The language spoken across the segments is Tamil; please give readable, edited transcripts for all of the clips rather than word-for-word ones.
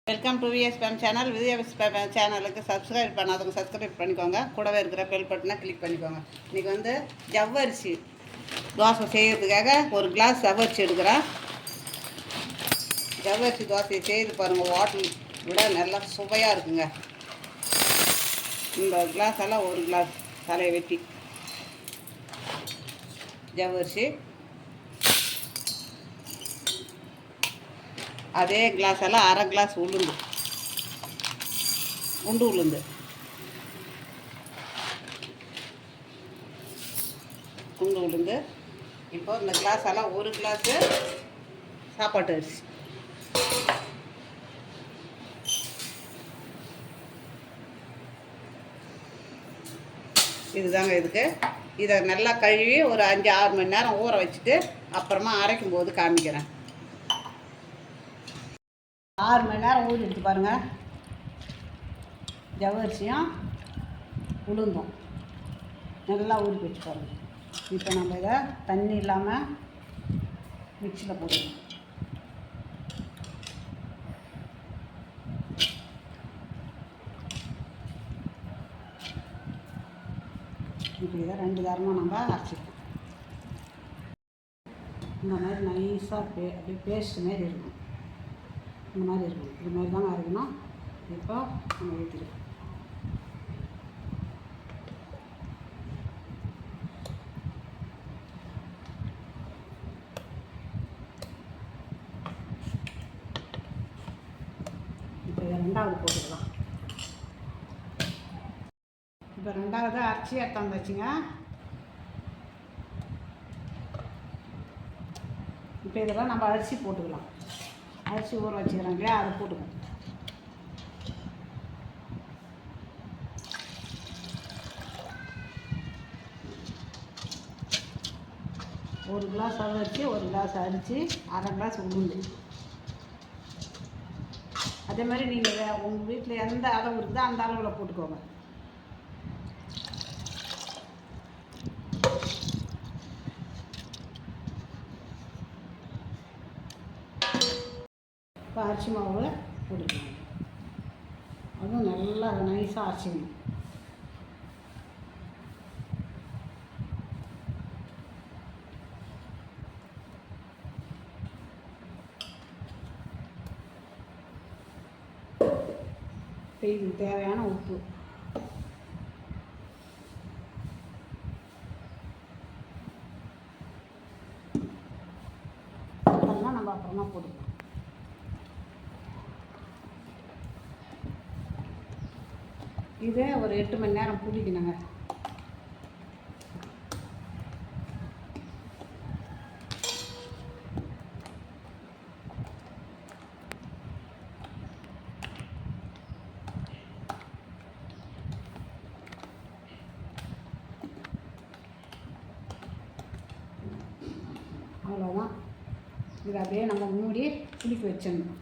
Welcome to VSBM channel. VSBM சேனலுக்கு சப்ஸ்கிரைப் பண்ணாதவங்க சப்ஸ்கிரைப் பண்ணிக்கோங்க. கூடவே இருக்கிற பெல் பட்டனை கிளிக் பண்ணிக்கோங்க. இன்றைக்கி வந்து ஜவ்வரிசி தோசை செய்கிறதுக்காக ஒரு கிளாஸ் ஜவ்வரிசி எடுக்கிறேன். ஜவ்வரிசி தோசையை செய்து பாருங்கள், ஹோட்டல் விட நல்லா சுவையாக இருக்குங்க. இந்த கிளாஸ் எல்லாம் ஒரு கிளாஸ் தலையை வெட்டி ஜவ்வரிசி, அதே கிளாஸ் எல்லாம் அரை கிளாஸ் உளுந்து, குண்டு உளுந்து, குண்டு உளுந்து. இப்போ இந்த கிளாஸ் எல்லாம் ஒரு கிளாஸு சாப்பாட்டு அரிசி. இதுதாங்க இதுக்கு. இதை நல்லா கழுவி ஒரு 5-6 மணி நேரம் ஊற வச்சுட்டு அப்புறமா அரைக்கும் போது காமிக்கிறேன். 6 மணி நேரம் ஊறி எடுத்து பாருங்கள். ஜவ்வரிசியும் உளுந்தும் நல்லா ஊறி வச்சு பாருங்கள். இப்போ நம்ம இதை தண்ணி இல்லாமல் மிக்சியில் போட்டுக்கணும். இப்போ இதை 2 தரமாக நம்ம அரைச்சிக்கலாம். இந்த மாதிரி நைஸாக அப்படியே பேஸ்ட் மாரி இருக்கணும். இந்த மாதிரி இருக்கணும். இது மாதிரி தாங்க அரைக்கணும். இப்போ நம்ம ஊற்றிக்கலாம். இப்போ இதை 2வது போட்டுக்கலாம். இப்போ 2வது அரைச்சி எடுத்தாந்து வச்சுங்க. இப்போ இதெல்லாம் நம்ம அரிசி போட்டுக்கலாம். அரிசி ஊற வச்சுக்கிறோம் இல்லையா, அதை போட்டுக்கணும். ஒரு கிளாஸ் அரிசி, ஒரு கிளாஸ் அரிசி, அரை கிளாஸ் உளுந்து. அதே மாதிரி நீங்கள் உங்கள் வீட்டில் எந்த அளவு இருக்குதோ அந்த அளவில் போட்டுக்கோங்க. இப்போ அரிசி மாவு போட்டுக்கலாம். அதுவும் நல்லா நைஸாக அரைச்சிக்கணும். இப்போ இதுக்கு தேவையான உப்பு, அதெல்லாம் நம்ம அப்புறமா போட்டுக்கலாம். இதை ஒரு 8 மணி நேரம் புளிக்கணுங்க. அவ்வளோதான். இதை அப்படியே நம்ம மூடி புளிக்க வச்சிடணும்.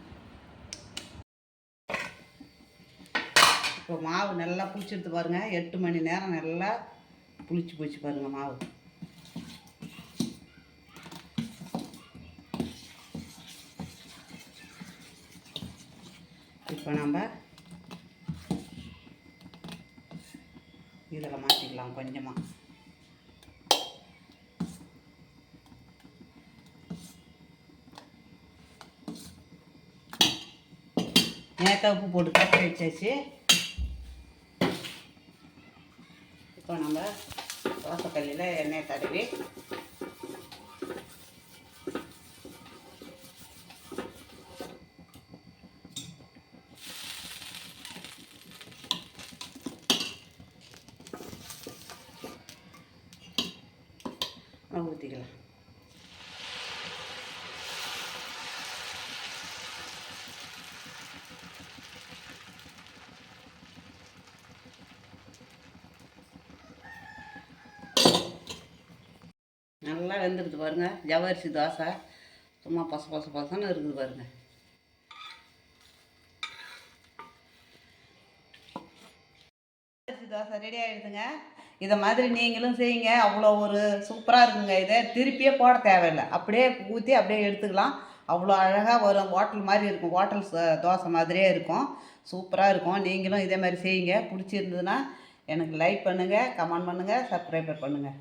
இப்போ மாவு நல்லா புளிச்செடுத்து பாருங்கள். 8 மணி நேரம் நல்லா புளிச்சு போச்சு பாருங்கள் மாவு. இப்போ நம்ம இதில் மாற்றிக்கலாம் கொஞ்சமாக. நேற்று உப்பு போட்டு கட்டி வச்சாச்சு. இப்போ நம்ம தோசைக்கல்லில் எண்ணெய் தடவி ஊற்றிக்கலாம். நல்லா வெந்துடுது பாருங்கள். ஜவ்வரிசி தோசை சும்மா பசன்னு இருக்குது பாருங்கள். ஜவ்வரிசி தோசை ரெடி ஆகிடுதுங்க. இதை மாதிரி நீங்களும் செய்யுங்க. அவ்வளோ ஒரு சூப்பராக இருக்குங்க. இதை திருப்பியே போட தேவையில்லை. அப்படியே ஊற்றி அப்படியே எடுத்துக்கலாம். அவ்வளோ அழகாக வரும். ஹோட்டல் மாதிரி இருக்கும். ஹோட்டல் தோசை மாதிரியே இருக்கும். சூப்பராக இருக்கும். நீங்களும் இதே மாதிரி செய்யுங்க. பிடிச்சிருந்ததுன்னா எனக்கு லைக் பண்ணுங்கள், கமெண்ட் பண்ணுங்கள், சப்ஸ்கிரைபர் பண்ணுங்கள்.